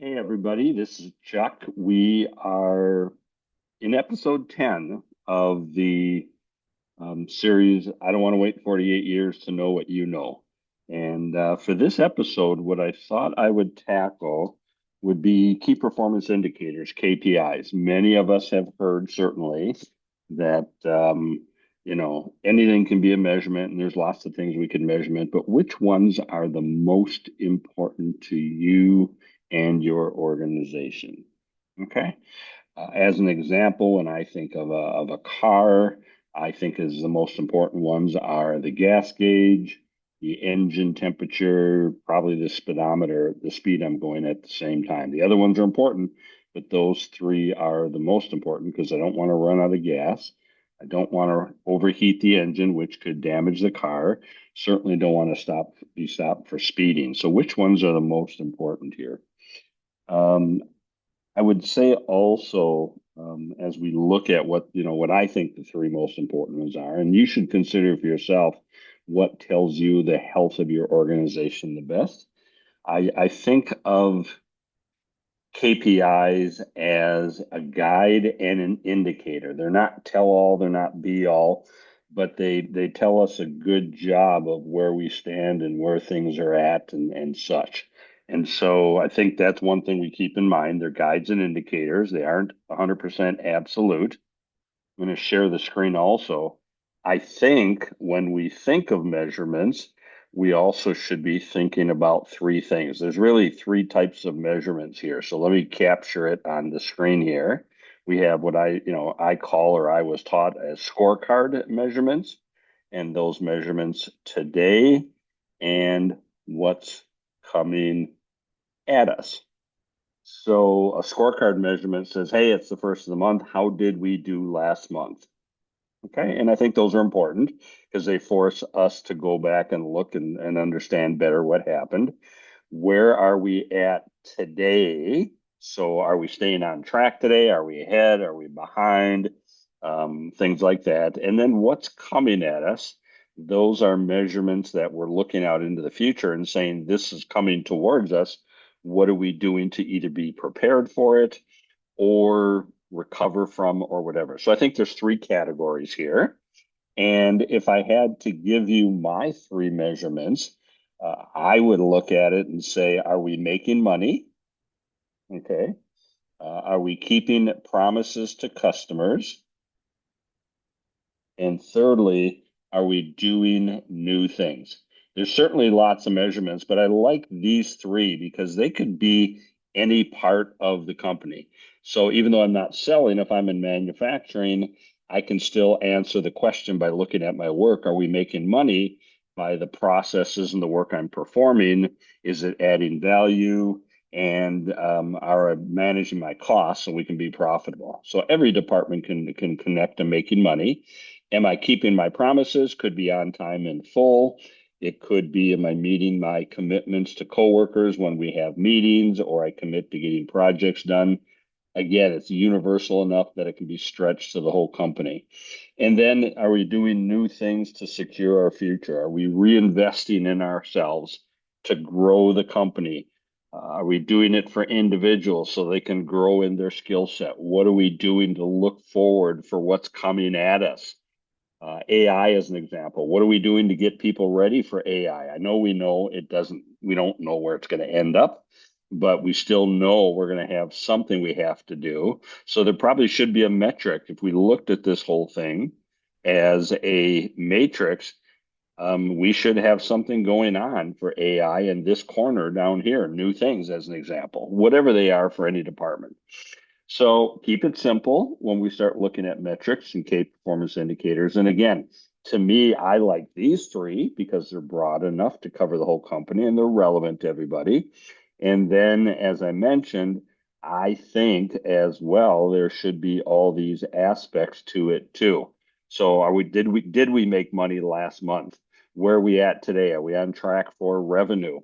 Hey, everybody, this is Chuck. We are in episode 10 of the series, I Don't Want to Wait 48 Years to Know What You Know. And for this episode, what I thought I would tackle would be key performance indicators, KPIs. Many of us have heard, certainly, that anything can be a measurement, and there's lots of things we can measurement, but which ones are the most important to you and your organization? Okay. As an example, when I think of a car, I think as the most important ones are the gas gauge, the engine temperature, probably the speedometer, the speed I'm going at the same time. The other ones are important, but those three are the most important because I don't want to run out of gas. I don't want to overheat the engine, which could damage the car. Certainly don't want to be stopped for speeding. So which ones are the most important here? Um, I would say also, as we look at what I think the three most important ones are, and you should consider for yourself what tells you the health of your organization the best. I think of KPIs as a guide and an indicator. They're not tell all, they're not be all, but they tell us a good job of where we stand and where things are at and such. And so I think that's one thing we keep in mind. They're guides and indicators. They aren't 100% absolute. I'm going to share the screen also. I think when we think of measurements, we also should be thinking about three things. There's really three types of measurements here. So let me capture it on the screen here. We have what I call or I was taught as scorecard measurements, and those measurements today and what's coming at us. So a scorecard measurement says, hey, it's the first of the month. How did we do last month? Okay, and I think those are important because they force us to go back and look and understand better what happened. Where are we at today? So are we staying on track today? Are we ahead? Are we behind? Things like that. And then what's coming at us? Those are measurements that we're looking out into the future and saying, this is coming towards us. What are we doing to either be prepared for it or recover from or whatever? So I think there's three categories here. And if I had to give you my three measurements, I would look at it and say, are we making money? Okay. Are we keeping promises to customers? And thirdly, are we doing new things? There's certainly lots of measurements, but I like these three because they could be any part of the company. So even though I'm not selling, if I'm in manufacturing, I can still answer the question by looking at my work. Are we making money by the processes and the work I'm performing? Is it adding value? And are managing my costs so we can be profitable? So every department can connect to making money. Am I keeping my promises? Could be on time in full. It could be, am I meeting my commitments to coworkers when we have meetings or I commit to getting projects done? Again, it's universal enough that it can be stretched to the whole company. And then are we doing new things to secure our future? Are we reinvesting in ourselves to grow the company? Are we doing it for individuals so they can grow in their skill set? What are we doing to look forward for what's coming at us? AI as an example. What are we doing to get people ready for AI? I know we don't know where it's going to end up, but we still know we're going to have something we have to do. So there probably should be a metric. If we looked at this whole thing as a matrix, we should have something going on for AI in this corner down here, new things as an example, whatever they are for any department. So keep it simple when we start looking at metrics and key performance indicators. And again, to me, I like these three because they're broad enough to cover the whole company and they're relevant to everybody. And then, as I mentioned, I think as well there should be all these aspects to it too. So did we make money last month? Where are we at today? Are we on track for revenue?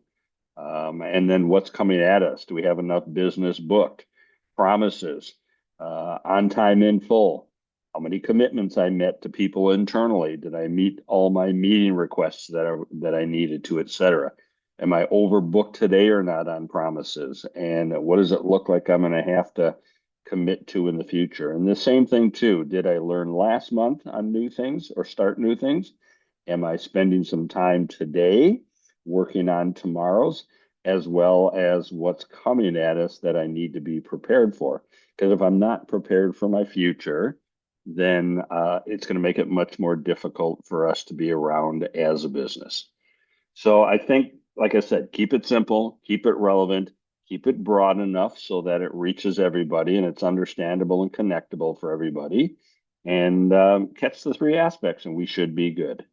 And then what's coming at us? Do we have enough business booked? Promises, on time in full. How many commitments I met to people internally? Did I meet all my meeting requests that I needed to, et cetera? Am I overbooked today or not on promises? And what does it look like I'm going to have to commit to in the future? And the same thing too. Did I learn last month on new things or start new things? Am I spending some time today working on tomorrow's as well as what's coming at us that I need to be prepared for? Because if I'm not prepared for my future, then it's going to make it much more difficult for us to be around as a business. So I think, like I said, keep it simple, keep it relevant, keep it broad enough so that it reaches everybody and it's understandable and connectable for everybody. And catch the three aspects, and we should be good.